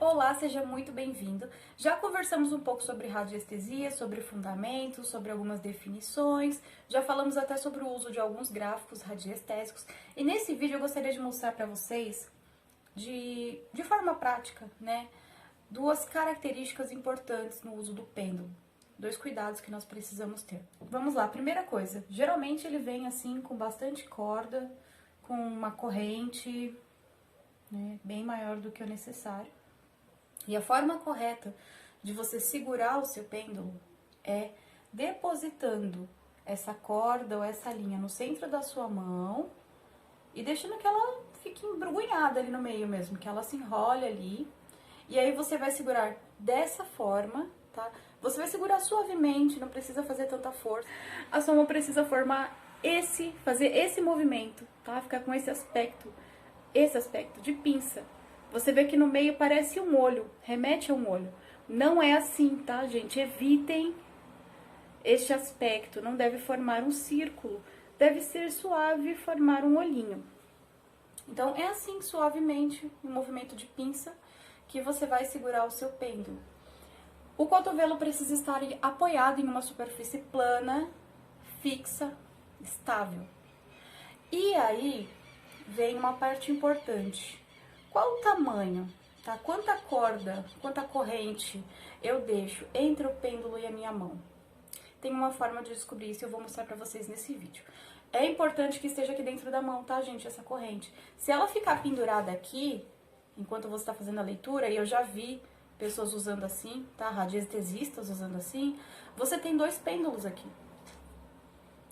Olá, seja muito bem-vindo. Já conversamos um pouco sobre radiestesia, sobre fundamentos, sobre algumas definições, já falamos até sobre o uso de alguns gráficos radiestésicos. E nesse vídeo eu gostaria de mostrar para vocês, de forma prática, né, duas características importantes no uso do pêndulo. Dois cuidados que nós precisamos ter. Vamos lá, primeira coisa, geralmente ele vem assim com bastante corda, com uma corrente, né, bem maior do que o necessário. E a forma correta de você segurar o seu pêndulo é depositando essa corda ou essa linha no centro da sua mão e deixando que ela fique embrulhada ali no meio mesmo, que ela se enrole ali. E aí você vai segurar dessa forma, tá? Você vai segurar suavemente, não precisa fazer tanta força. A sua mão precisa fazer esse movimento, tá? Ficar com esse aspecto de pinça. Você vê que no meio parece um olho, remete a um olho. Não é assim, tá, gente? Evitem este aspecto, não deve formar um círculo. Deve ser suave e formar um olhinho. Então, é assim, suavemente, um movimento de pinça, que você vai segurar o seu pêndulo. O cotovelo precisa estar apoiado em uma superfície plana, fixa, estável. E aí, vem uma parte importante. Qual o tamanho, tá? Quanta corda, quanta corrente eu deixo entre o pêndulo e a minha mão? Tem uma forma de descobrir isso e eu vou mostrar pra vocês nesse vídeo. É importante que esteja aqui dentro da mão, tá, gente, essa corrente. Se ela ficar pendurada aqui, enquanto você tá fazendo a leitura, e eu já vi pessoas usando assim, tá? Radiestesistas usando assim, você tem dois pêndulos aqui.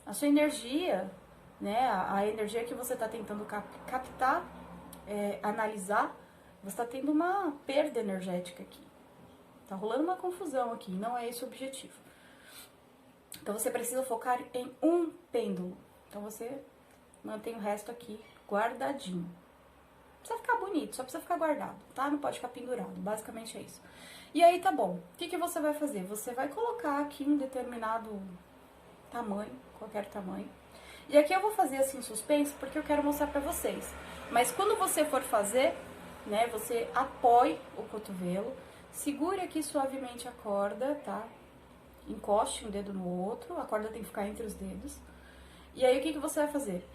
A sua energia, né, a energia que você tá tentando captar, analisar, você está tendo uma perda energética aqui. Tá rolando uma confusão aqui, não é esse o objetivo. Então você precisa focar em um pêndulo. Então você mantém o resto aqui guardadinho. Não precisa ficar bonito, só precisa ficar guardado, tá? Não pode ficar pendurado, basicamente é isso. E aí tá bom, o que você vai fazer? Você vai colocar aqui um determinado tamanho, qualquer tamanho. E aqui eu vou fazer assim suspenso porque eu quero mostrar pra vocês. Mas quando você for fazer, né, você apoie o cotovelo, segure aqui suavemente a corda, tá? Encoste um dedo no outro, a corda tem que ficar entre os dedos. E aí o que você vai fazer?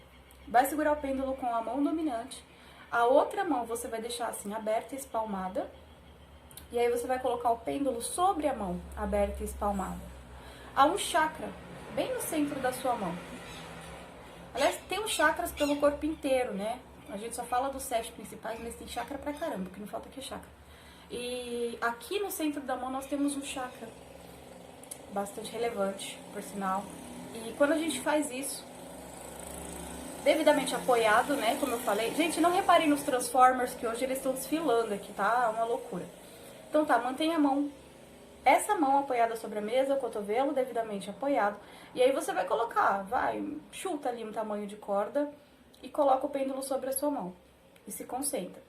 Vai segurar o pêndulo com a mão dominante, a outra mão você vai deixar assim aberta e espalmada. E aí você vai colocar o pêndulo sobre a mão aberta e espalmada. Há um chakra bem no centro da sua mão. Aliás, tem os chakras pelo corpo inteiro, né? A gente só fala dos 7 principais, mas tem chakra pra caramba, o que não falta aqui é chakra. E aqui no centro da mão nós temos um chakra bastante relevante, por sinal. E quando a gente faz isso, devidamente apoiado, né, como eu falei... Gente, não reparem nos Transformers, que hoje eles estão desfilando aqui, tá? É uma loucura. Então tá, mantenha a mão... Essa mão apoiada sobre a mesa, o cotovelo devidamente apoiado. E aí você vai colocar, chuta ali um tamanho de corda e coloca o pêndulo sobre a sua mão. E se concentra.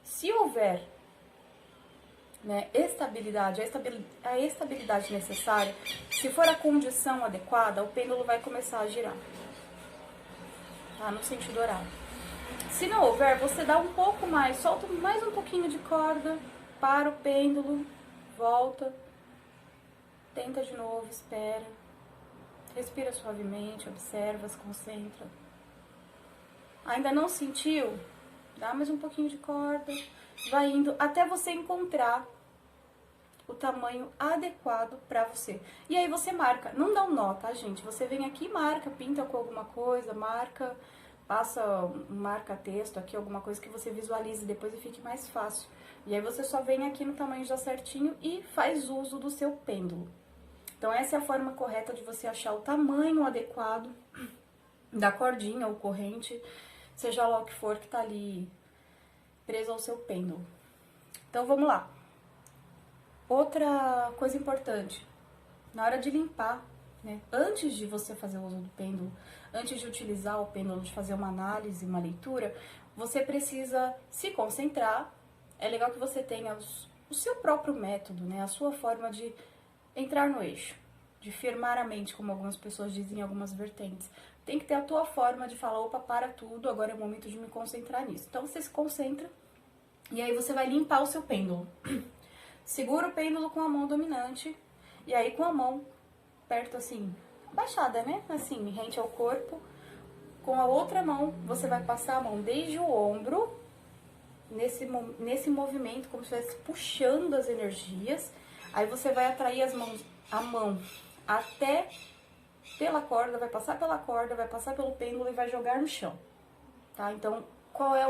Se houver, né, estabilidade, a estabilidade necessária, se for a condição adequada, o pêndulo vai começar a girar. Tá? No sentido horário. Se não houver, você dá um pouco mais, solta mais um pouquinho de corda, para o pêndulo, volta, tenta de novo, espera, respira suavemente, observa, se concentra. Ainda não sentiu? Dá mais um pouquinho de corda, vai indo até você encontrar o tamanho adequado pra você. E aí você marca, não dá um nó, tá, gente? Você vem aqui e marca, pinta com alguma coisa, marca, passa um marca-texto aqui, alguma coisa que você visualize depois e fique mais fácil. E aí você só vem aqui no tamanho já certinho e faz uso do seu pêndulo. Então essa é a forma correta de você achar o tamanho adequado da cordinha ou corrente, seja lá o que for que tá ali preso ao seu pêndulo. Então vamos lá. Outra coisa importante, na hora de limpar, né, antes de você fazer o uso do pêndulo, antes de utilizar o pêndulo, de fazer uma análise, uma leitura, você precisa se concentrar. É legal que você tenha o seu próprio método, né, a sua forma de entrar no eixo, de firmar a mente, como algumas pessoas dizem em algumas vertentes. Tem que ter a tua forma de falar, opa, para tudo, agora é o momento de me concentrar nisso. Então você se concentra E aí você vai limpar o seu pêndulo. Segura o pêndulo com a mão dominante e aí com a mão perto assim, baixada, né? Assim, rente ao corpo. Com a outra mão, você vai passar a mão desde o ombro, nesse movimento, como se estivesse puxando as energias. Aí você vai atrair a mão até pela corda, vai passar pela corda, vai passar pelo pêndulo e vai jogar no chão, tá? Então, qual é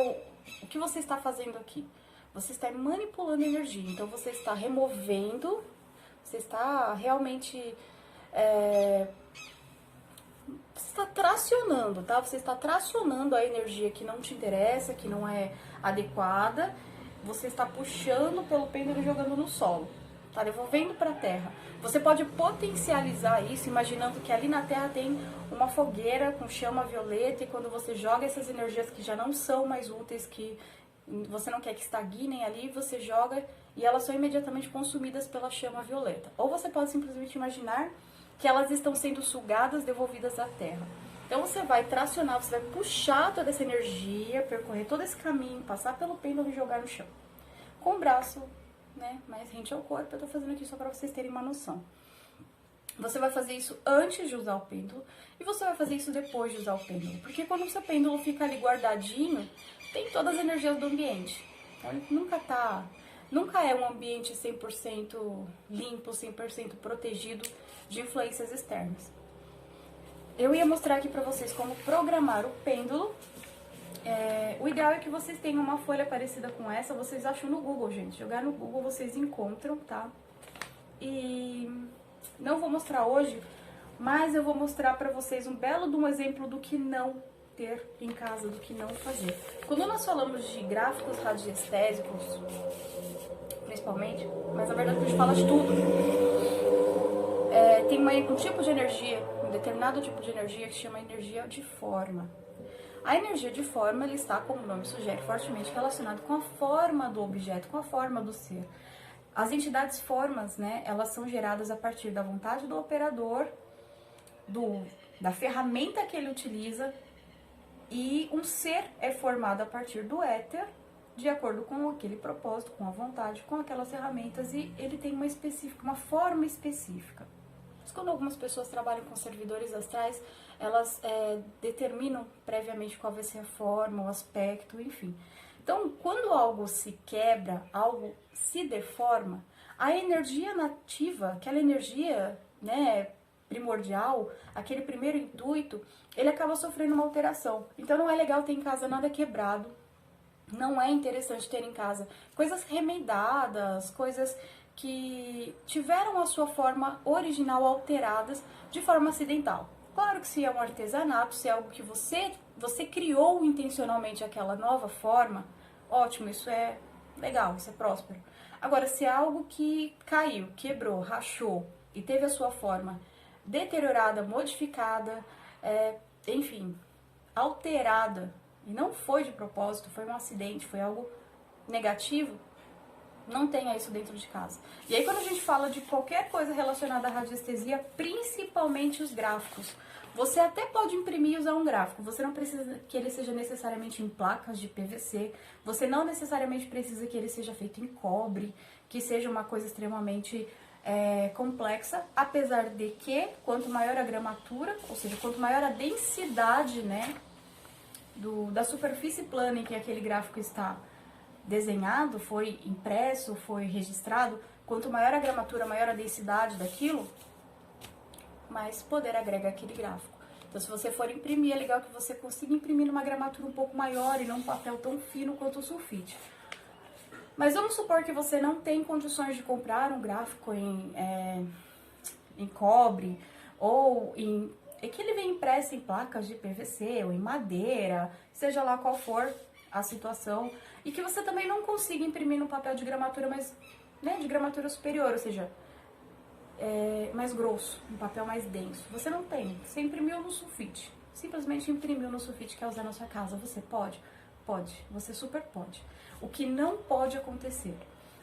o que você está fazendo aqui? Você está manipulando energia, então você está removendo, você está realmente, você está tracionando, tá? Você está tracionando a energia que não te interessa, que não é adequada, você está puxando pelo pêndulo e jogando no solo, tá? Devolvendo para a terra. Você pode potencializar isso, imaginando que ali na terra tem uma fogueira com chama violeta e quando você joga essas energias que já não são mais úteis, que você não quer que estagnem ali, você joga e elas são imediatamente consumidas pela chama violeta. Ou você pode simplesmente imaginar que elas estão sendo sugadas, devolvidas à terra. Então você vai tracionar, você vai puxar toda essa energia, percorrer todo esse caminho, passar pelo pêndulo e jogar no chão. Com o braço, né, mais rente ao corpo, eu tô fazendo aqui só pra vocês terem uma noção. Você vai fazer isso antes de usar o pêndulo e você vai fazer isso depois de usar o pêndulo. Porque quando o seu pêndulo fica ali guardadinho, tem todas as energias do ambiente. Então, ele nunca é um ambiente 100% limpo, 100% protegido de influências externas. Eu ia mostrar aqui pra vocês como programar o pêndulo. O ideal é que vocês tenham uma folha parecida com essa, vocês acham no Google, gente. Jogar no Google vocês encontram, tá? E não vou mostrar hoje, mas eu vou mostrar pra vocês um belo de um exemplo do que não ter em casa, do que não fazer. Quando nós falamos de gráficos radiestésicos, principalmente, mas na verdade a gente fala de tudo. Tem um tipo de energia, um determinado tipo de energia que se chama energia de forma. A energia de forma, ela está, como o nome sugere, fortemente relacionada com a forma do objeto, com a forma do ser. As entidades formas, né, elas são geradas a partir da vontade do operador, da ferramenta que ele utiliza, e um ser é formado a partir do éter, de acordo com aquele propósito, com a vontade, com aquelas ferramentas, e ele tem uma forma específica. Mas quando algumas pessoas trabalham com servidores astrais, elas determinam previamente qual vai ser a forma, o aspecto, enfim. Então, quando algo se quebra, algo se deforma, a energia nativa, aquela energia, né, primordial, aquele primeiro intuito, ele acaba sofrendo uma alteração. Então não é legal ter em casa nada quebrado, não é interessante ter em casa coisas remendadas, coisas que tiveram a sua forma original alteradas de forma acidental. Claro que se é um artesanato, se é algo que você criou intencionalmente aquela nova forma, ótimo, isso é legal, isso é próspero. Agora, se é algo que caiu, quebrou, rachou e teve a sua forma deteriorada, modificada, enfim, alterada, e não foi de propósito, foi um acidente, foi algo negativo, não tenha isso dentro de casa. E aí quando a gente fala de qualquer coisa relacionada à radiestesia, principalmente os gráficos, você até pode imprimir e usar um gráfico, você não precisa que ele seja necessariamente em placas de PVC, você não necessariamente precisa que ele seja feito em cobre, que seja uma coisa extremamente complexa, apesar de que quanto maior a gramatura, ou seja, quanto maior a densidade, né, da superfície plana em que aquele gráfico está desenhado, foi impresso, foi registrado, quanto maior a gramatura, maior a densidade daquilo, mais poder agrega aquele gráfico. Então, se você for imprimir, é legal que você consiga imprimir numa gramatura um pouco maior e não um papel tão fino quanto o sulfite. Mas vamos supor que você não tem condições de comprar um gráfico em cobre ou que ele vem impresso em placas de PVC ou em madeira, seja lá qual for a situação, e que você também não consiga imprimir no papel de gramatura de gramatura superior, ou seja, mais grosso, um papel mais denso. Você não tem, você imprimiu no sulfite, simplesmente imprimiu no sulfite, quer usar na sua casa, você pode? Pode, você super pode. O que não pode acontecer,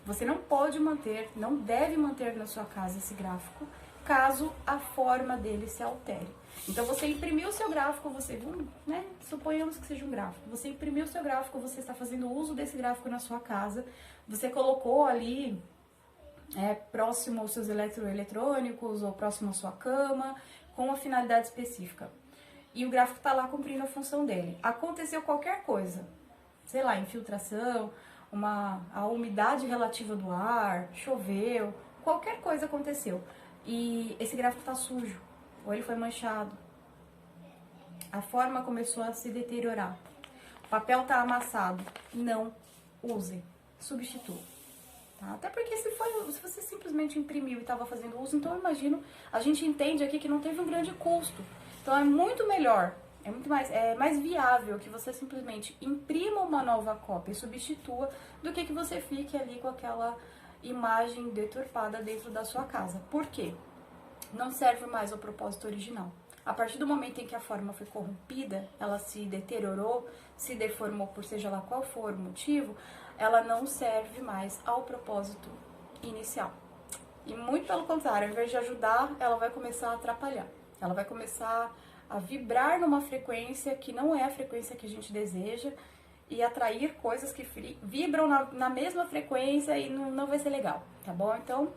você não pode manter, não deve manter na sua casa esse gráfico caso a forma dele se altere. Então, você imprimiu o seu gráfico, você, né, suponhamos que seja um gráfico, você imprimiu o seu gráfico, você está fazendo uso desse gráfico na sua casa, você colocou ali próximo aos seus eletrônicos ou próximo à sua cama, com uma finalidade específica. E o gráfico está lá cumprindo a função dele. Aconteceu qualquer coisa, sei lá, infiltração, a umidade relativa do ar, choveu, qualquer coisa aconteceu. E esse gráfico está sujo, ou ele foi manchado. A forma começou a se deteriorar. O papel está amassado. Não use, substitua. Tá? Até porque se você simplesmente imprimiu e estava fazendo uso, então eu imagino, a gente entende aqui que não teve um grande custo. Então é muito melhor, é mais viável que você simplesmente imprima uma nova cópia e substitua do que você fique ali com aquela imagem deturpada dentro da sua casa. Por quê? Não serve mais ao propósito original. A partir do momento em que a forma foi corrompida, ela se deteriorou, se deformou por seja lá qual for o motivo, ela não serve mais ao propósito inicial. E muito pelo contrário, ao invés de ajudar, ela vai começar a atrapalhar. Ela vai começar a vibrar numa frequência que não é a frequência que a gente deseja e atrair coisas que vibram na mesma frequência e não vai ser legal, tá bom? Então,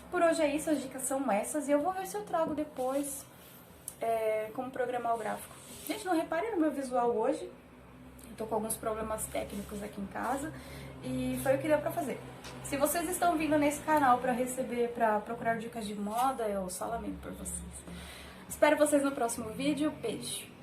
por hoje é isso, as dicas são essas e eu vou ver se eu trago depois como programar o gráfico. Gente, não reparem no meu visual hoje, eu tô com alguns problemas técnicos aqui em casa e foi o que deu pra fazer. Se vocês estão vindo nesse canal pra procurar dicas de moda, eu só lamento por vocês. Espero vocês no próximo vídeo. Beijo!